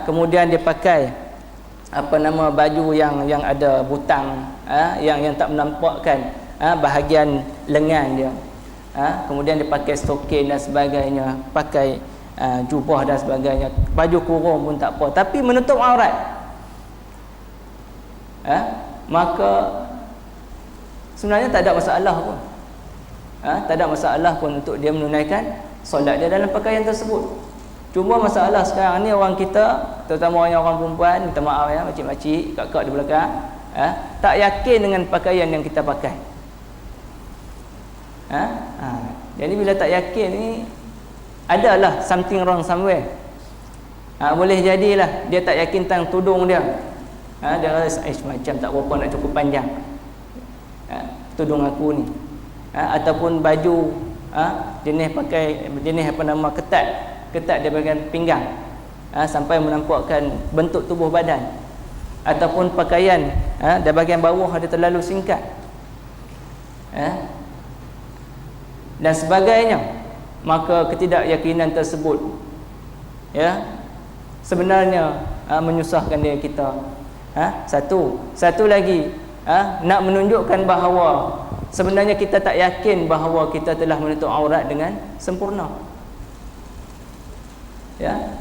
kemudian dia pakai apa nama baju yang ada butang, yang tak menampakkan bahagian lengan dia, kemudian dia pakai stokin dan sebagainya, pakai jubah dan sebagainya, baju kurung pun tak apa, tapi menutup aurat, maka sebenarnya tak ada masalah pun. Tak ada masalah pun untuk dia menunaikan solat dia dalam pakaian tersebut. Cuma masalah sekarang ni orang kita, terutama orang perempuan, minta maaf makcik-makcik, kakak di belakang, tak yakin dengan pakaian yang kita pakai. Jadi bila tak yakin ni, adalah something wrong somewhere. Boleh jadilah dia tak yakin tentang tudung dia. Dia rasa macam tak berapa nak cukup panjang tudung aku ni, ataupun baju jenis apa nama ketat di bahagian pinggang, sampai menampakkan bentuk tubuh badan, ataupun pakaian di bahagian bawah ada terlalu singkat, dan sebagainya. Maka ketidakyakinan tersebut sebenarnya menyusahkan diri kita. Satu lagi, nak menunjukkan bahawa sebenarnya kita tak yakin bahawa kita telah menutup aurat dengan sempurna.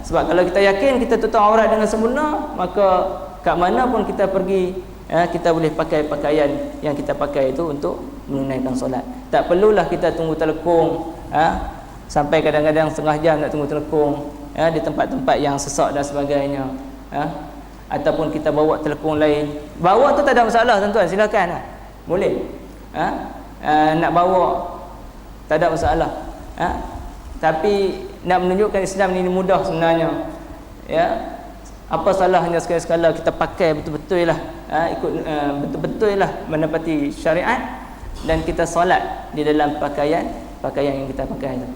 Sebab kalau kita yakin kita tutup aurat dengan sempurna, maka kat mana pun kita pergi, kita boleh pakai pakaian yang kita pakai itu untuk menunaikan solat. Tak perlulah kita tunggu telekung, sampai kadang-kadang setengah jam nak tunggu telekung, di tempat-tempat yang sesak dan sebagainya, ataupun kita bawa telekung lain. Bawa tu tak ada masalah tuan-tuan, silakan, boleh. Nak bawa tak ada masalah, tapi nak menunjukkan Islam ini mudah sebenarnya. Apa salahnya sekali-sekala kita pakai betul-betul lah, ikut betul-betul lah menepati syariat, dan kita solat di dalam pakaian yang kita pakai itu.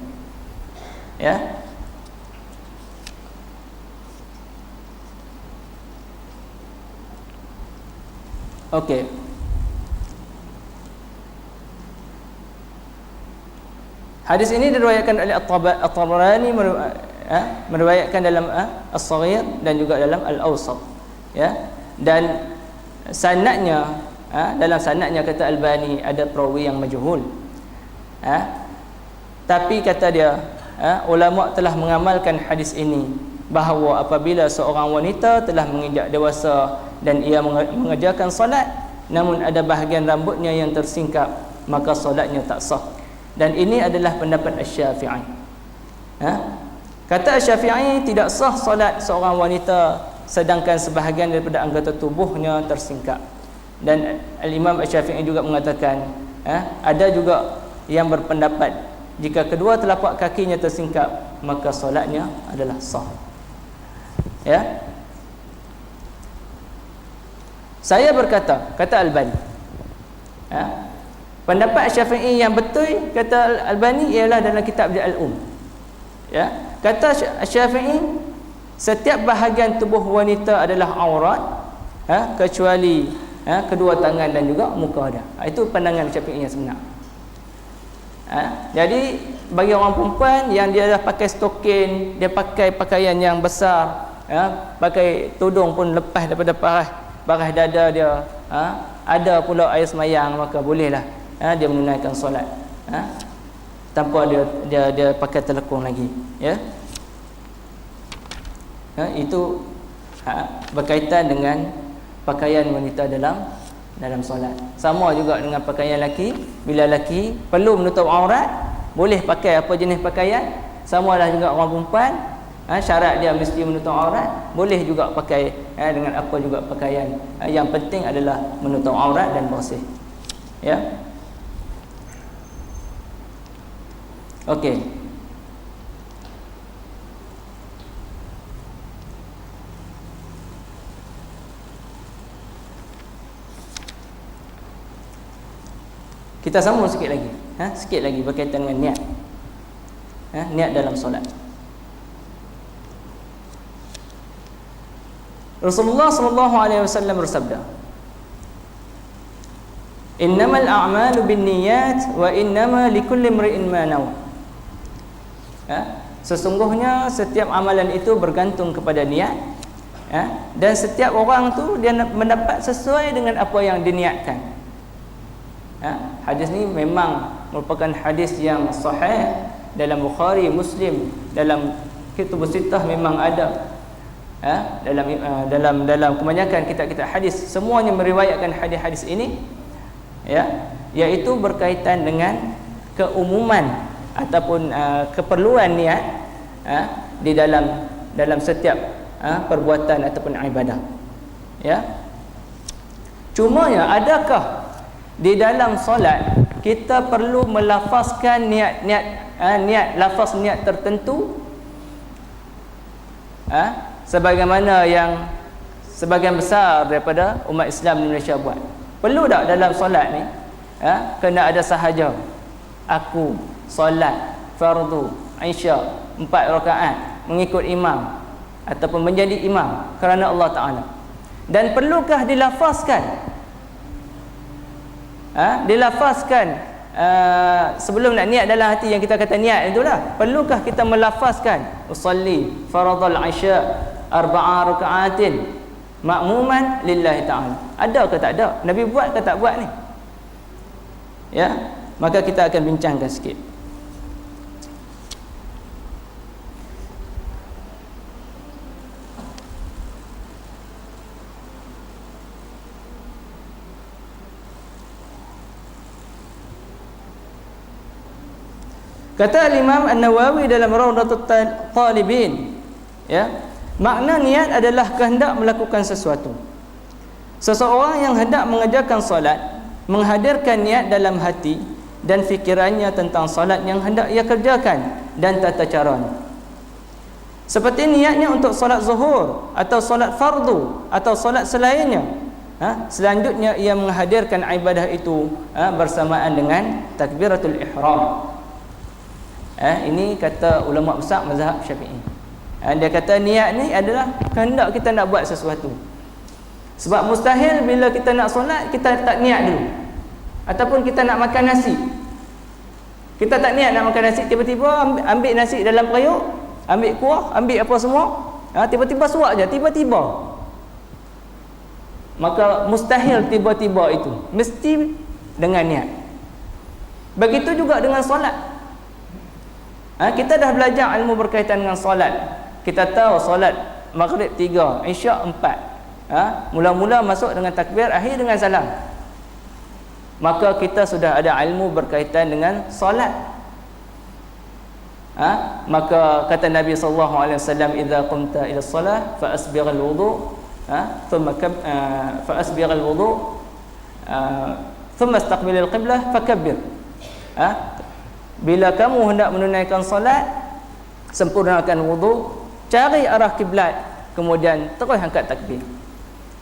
Okey. Hadis ini diriwayatkan oleh At-Tabarani, meriwayatkan dalam As-Saghir dan juga dalam Al-Awsat, dan sanadnya, dalam sanadnya kata Albani ada perawi yang majhul, tapi kata dia, ulama telah mengamalkan hadis ini bahawa apabila seorang wanita telah menginjak dewasa dan ia mengerjakan solat namun ada bahagian rambutnya yang tersingkap, maka solatnya tak sah. Dan ini adalah pendapat Asy-Syafi'i. Kata Asy-Syafi'i, tidak sah solat seorang wanita sedangkan sebahagian daripada anggota tubuhnya tersingkap. Dan Al-Imam Asy-Syafi'i juga mengatakan, ada juga yang berpendapat jika kedua telapak kakinya tersingkap, maka solatnya adalah sah. Saya berkata, kata Albani, pendapat Syafi'i yang betul, kata Albani, ialah dalam kitab dia Al-Um. Kata Syafi'i, setiap bahagian tubuh wanita adalah aurat, kecuali kedua tangan dan juga muka dia. Itu pandangan Syafi'i yang sebenar. Jadi bagi orang perempuan yang dia dah pakai stokin, dia pakai pakaian yang besar, pakai tudung pun lepas daripada parah dada dia, ada pula air semayang, maka bolehlah dia menunaikan solat tanpa dia pakai telekung lagi, ya. Itu berkaitan dengan pakaian wanita dalam solat. Sama juga dengan pakaian lelaki. Bila lelaki perlu menutup aurat, boleh pakai apa jenis pakaian. Sama lah juga orang perempuan, syarat dia mesti menutup aurat, boleh juga pakai dengan apa juga pakaian. Yang penting adalah menutup aurat dan bersih, ya. Okey. Kita sambung sikit lagi, sikit lagi berkaitan dengan niat, niat dalam solat. Rasulullah sallallahu alaihi wasallam bersabda, "Innamal a'malu binniyat wa innama likulli imri'in ma nawa." Sesungguhnya setiap amalan itu bergantung kepada niat, dan setiap orang tu dia mendapat sesuai dengan apa yang diniatkan. Hadis ni memang merupakan hadis yang sahih dalam Bukhari, Muslim, dalam Kutubus Sittah memang ada. Dalam kebanyakan kitab-kitab hadis semuanya meriwayatkan hadis-hadis ini, ya, iaitu berkaitan dengan keumuman ataupun keperluan niat di dalam setiap perbuatan ataupun ibadah, ya. Cuma ya, adakah di dalam solat kita perlu melafazkan niat lafaz niat tertentu, sebagaimana yang sebagian besar daripada umat Islam di Malaysia buat? Perlu tak dalam solat ni kena ada sahaja aku solat fardu Isya 4 rakaat mengikut imam ataupun menjadi imam kerana Allah Ta'ala? Dan perlukah dilafazkan sebelum nak niat dalam hati, yang kita kata niat itulah, perlukah kita melafazkan usalli faradhal isya 4 rakaatin ma'muman lillahi ta'ala? Ada ke tak ada? Nabi buat ke tak buat ni? Ya, maka kita akan bincangkan sikit. Kata Imam An-Nawawi dalam Rawdatul Talibin, ya, makna niat adalah kehendak melakukan sesuatu. Seseorang yang hendak mengerjakan solat menghadirkan niat dalam hati dan fikirannya tentang solat yang hendak ia kerjakan dan tata caranya. Seperti niatnya untuk solat zuhur atau solat fardu atau solat selainnya. Selanjutnya ia menghadirkan ibadah itu bersamaan dengan takbiratul ihram. Ini kata ulama besar mazhab Syafi'i. Dia kata niat ni adalah kehendak kita nak buat sesuatu. Sebab mustahil bila kita nak solat kita tak niat dulu. Ataupun kita nak makan nasi, kita tak niat nak makan nasi, tiba-tiba ambil nasi dalam periuk, ambil kuah, ambil apa semua, tiba-tiba suap je, tiba-tiba. Maka mustahil tiba-tiba itu, mesti dengan niat. Begitu juga dengan solat. Kita dah belajar ilmu berkaitan dengan solat. Kita tahu solat maghrib 3, isyak 4. Mula-mula masuk dengan takbir, akhir dengan salam. Maka kita sudah ada ilmu berkaitan dengan solat. Maka kata Nabi sallallahu alaihi wasallam, "Idza qumta ila shalah fa asbigh al-wudu, fa asbigh al-wudu, thumma istaqbil al-qiblah fakabbir." Bila kamu hendak menunaikan solat, sempurnakan wudu, cari arah kiblat, kemudian terus angkat takbir.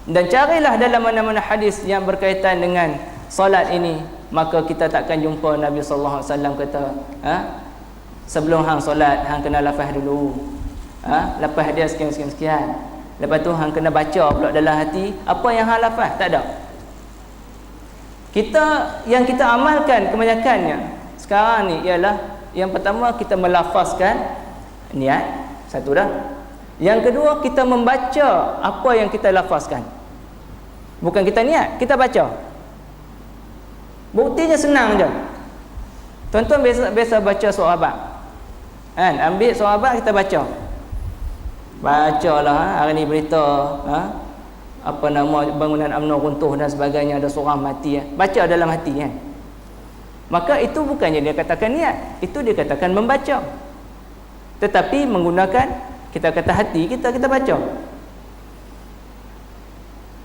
Dan carilah dalam mana-mana hadis yang berkaitan dengan solat ini, maka kita takkan jumpa Nabi sallallahu alaihi wasallam kata, sebelum hang solat hang kena lafaz dulu. Lepas dia sekian. Lepas tu hang kena baca pula dalam hati apa yang hang lafaz, tak ada. Yang kita amalkan kebanyakannya sekarang ni ialah Yang pertama kita melafazkan niat, satu dah. Yang kedua kita membaca apa yang kita lafazkan. Bukan kita niat, kita baca. Buktinya senang je. Tuan-tuan biasa baca surah Abad. Kan, ambil surah Abad kita baca. Bacalah hari ni berita apa nama bangunan UMNO runtuh dan sebagainya, ada seorang mati. Baca dalam hati kan. Maka itu bukannya dia katakan niat, itu dia katakan membaca. Tetapi menggunakan kita kata hati kita baca.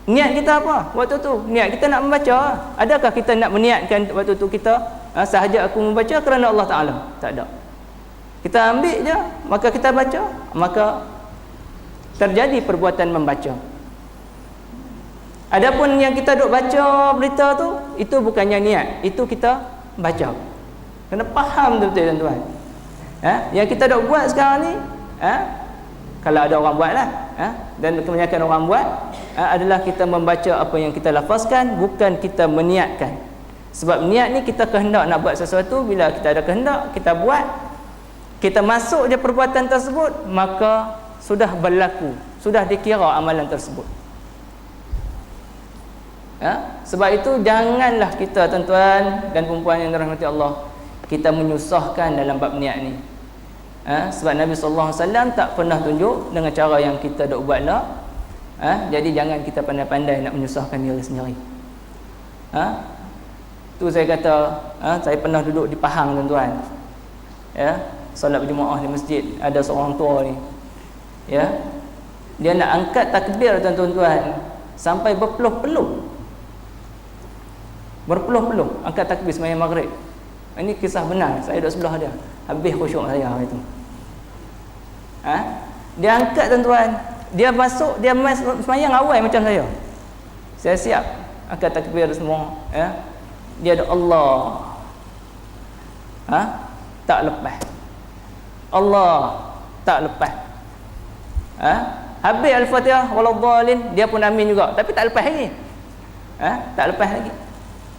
Niat kita apa waktu tu? Niat kita nak membaca. Adakah kita nak meniatkan waktu tu kita sahaja aku membaca kerana Allah Ta'ala? Tak ada. Kita ambil je, maka kita baca, maka terjadi perbuatan membaca. Adapun yang kita duk baca berita tu, itu bukannya niat, itu kita baca. Kena faham betul-betul tuan-tuan. Yang kita duk buat sekarang ni, kalau ada orang buat lah, dan kebanyakan orang buat, adalah kita membaca apa yang kita lafazkan, bukan kita meniatkan. Sebab niat ni kita kehendak nak buat sesuatu, bila kita ada kehendak, kita buat, kita masuk je perbuatan tersebut, maka sudah berlaku, sudah dikira amalan tersebut. Sebab itu janganlah kita tuan-tuan dan perempuan yang dirahmati Allah, kita menyusahkan dalam bab niat ni. Sebab Nabi SAW tak pernah tunjuk dengan cara yang kita duk buat lah. Jadi jangan kita pandai-pandai nak menyusahkan diri sendiri. Tu saya kata, saya pernah duduk di Pahang tuan-tuan. Solat berjemaah di masjid, ada seorang tua ni. Dia nak angkat takbir tuan-tuan sampai berpeluh-peluh. Berpeluh-peluh angkat takbir sembahyang maghrib. Ini kisah benar, saya duduk sebelah dia. Habis khusyuk saya hari tu. Dia angkat tuan-tuan, dia masuk, dia sembahyang awal macam saya. Saya siap angkat takbir semua, Dia ada Allah. Tak lepas. Allah tak lepas. Habis Al-Fatihah waladhdallin, dia pun amin juga, tapi tak lepas lagi. Tak lepas lagi.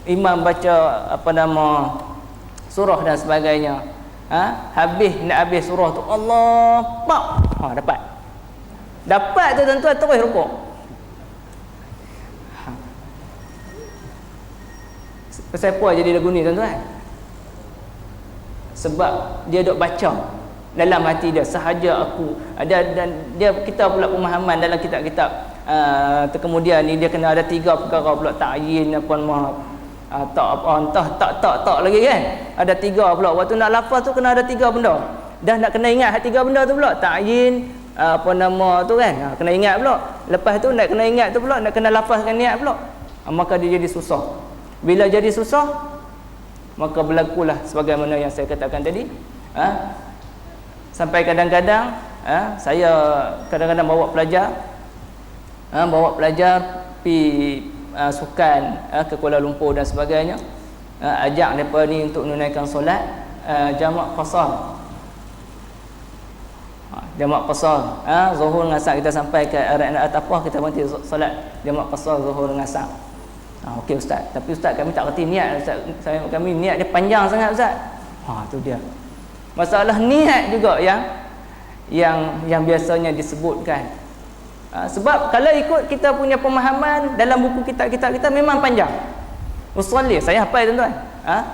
Imam baca apa nama surah dan sebagainya. Nak habis surah tu, Allah pak. Dapat tu tuan-tuan, terus rukuk. Pasal apa jadi lagu ni tuan-tuan? Sebab dia duk baca dalam hati dia, sahaja aku ada, dan dia kita pula pemahaman dalam kitab-kitab kemudian ni dia kena ada 3 perkara pula, ta'yin apa nama tak lagi kan, ada 3 pula. Waktu nak lafaz tu kena ada 3 benda, dah nak kena ingat 3 benda tu pula, ta'yin apa nama tu kan, kena ingat pula. Lepas tu nak kena ingat tu pula, nak kena lafazkan niat pula, maka dia jadi susah. Bila jadi susah, maka berlakulah sebagaimana yang saya katakan tadi. Sampai kadang-kadang saya kadang-kadang bawa pelajar pergi sukan ke Kuala Lumpur dan sebagainya, ajak mereka ni untuk menunaikan solat jamak qasar. Jamak qasar, zuhur dengan asar, kita sampai ke rakaat apa kita berhenti solat jamak qasar zuhur dengan asar. Okey ustaz, tapi ustaz kami tak reti niat ustaz, kami niat dia panjang sangat ustaz. Tu dia. Masalah niat juga yang biasanya disebutkan. Sebab kalau ikut kita punya pemahaman dalam buku kitab-kitab kita memang panjang. Usolli, saya hafal tuan-tuan.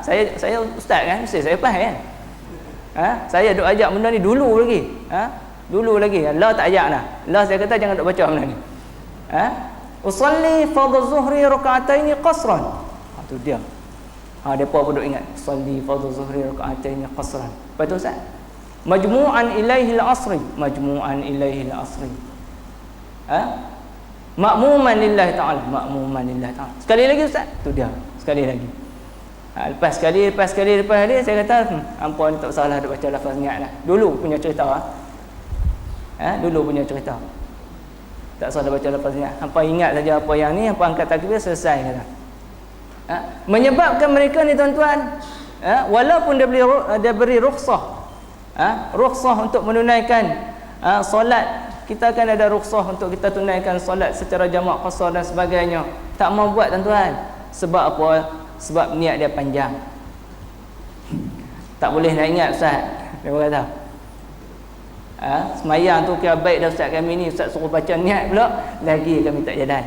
Saya ustaz kan, mesti saya faham kan. Saya duk ajak benda ni dulu lagi. Dulu lagi. La tak ajak dah. La saya kata jangan duk baca benda ni. Usolli fardhu zuhri raka'ataini qasran. Tu dia. Depa pun duk ingat. Usolli fardhu zuhri raka'ataini qasran. Betul ustaz? Majmu'an ilaihi al-asri. Majmu'an ilaihi al-asri. Ma'muman lillahi ta'ala. Ma'muman lillahi ta'ala. Sekali lagi ustaz? Tu dia. Sekali lagi. Lepas sekali saya kata ampun, tak salah duk baca lafaz niat lah. Dulu punya cerita. Dulu punya cerita. Tak salah baca lafaz niat. Hampa ingat saja apa yang ni, hampa angkat takbir selesai kata. Menyebabkan mereka ni tuan-tuan, walaupun dia beri rukhsah, rukhsah untuk menunaikan solat, kita akan ada rukhsah untuk kita tunaikan solat secara jamak qasar dan sebagainya, tak mau buat tuan-tuan. Sebab apa? Sebab niat dia panjang. tak boleh nak ingat ustaz. Dia kata. Semayang tu kira baik dah ustaz kami ni, ustaz suruh baca niat pula, lagi kami tak jalan.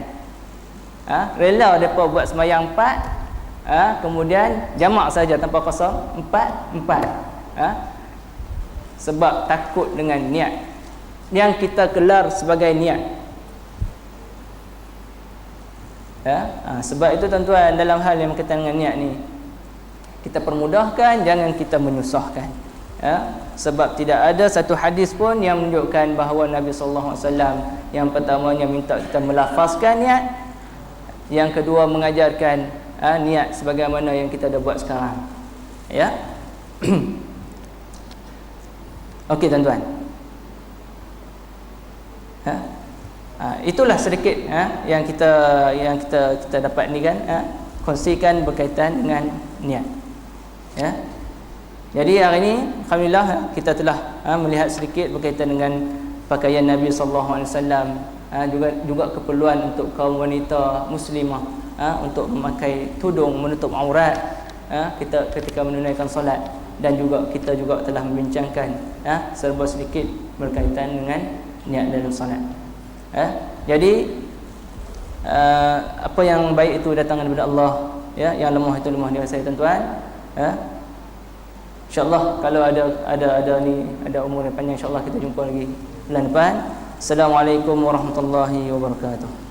Rela depa buat semayang 4, kemudian jamak saja tanpa kosong 4. Sebab takut dengan niat yang kita gelar sebagai niat. Sebab itu tuan-tuan, dalam hal yang berkaitan dengan niat ni, kita permudahkan, jangan kita menyusahkan. Sebab tidak ada satu hadis pun yang menunjukkan bahawa Nabi sallallahu alaihi wasallam yang pertamanya minta kita melafazkan niat, yang kedua mengajarkan niat sebagaimana yang kita dah buat sekarang. Ya. Okey tuan-tuan. Itulah sedikit yang kita dapat ni kan, kongsikan berkaitan dengan niat. Ya. Jadi hari ini alhamdulillah kita telah melihat sedikit berkaitan dengan pakaian Nabi sallallahu alaihi wasallam, juga keperluan untuk kaum wanita muslimah untuk memakai tudung menutup aurat kita ketika menunaikan solat, dan juga kita juga telah membincangkan serba sedikit berkaitan dengan niat dalam solat. Jadi apa yang baik itu datang daripada Allah, ya, yang lemah itu lemah dia saya tuan-tuan. InsyaAllah kalau ada umur yang panjang, insyaAllah kita jumpa lagi bulan depan. Assalamualaikum warahmatullahi wabarakatuh.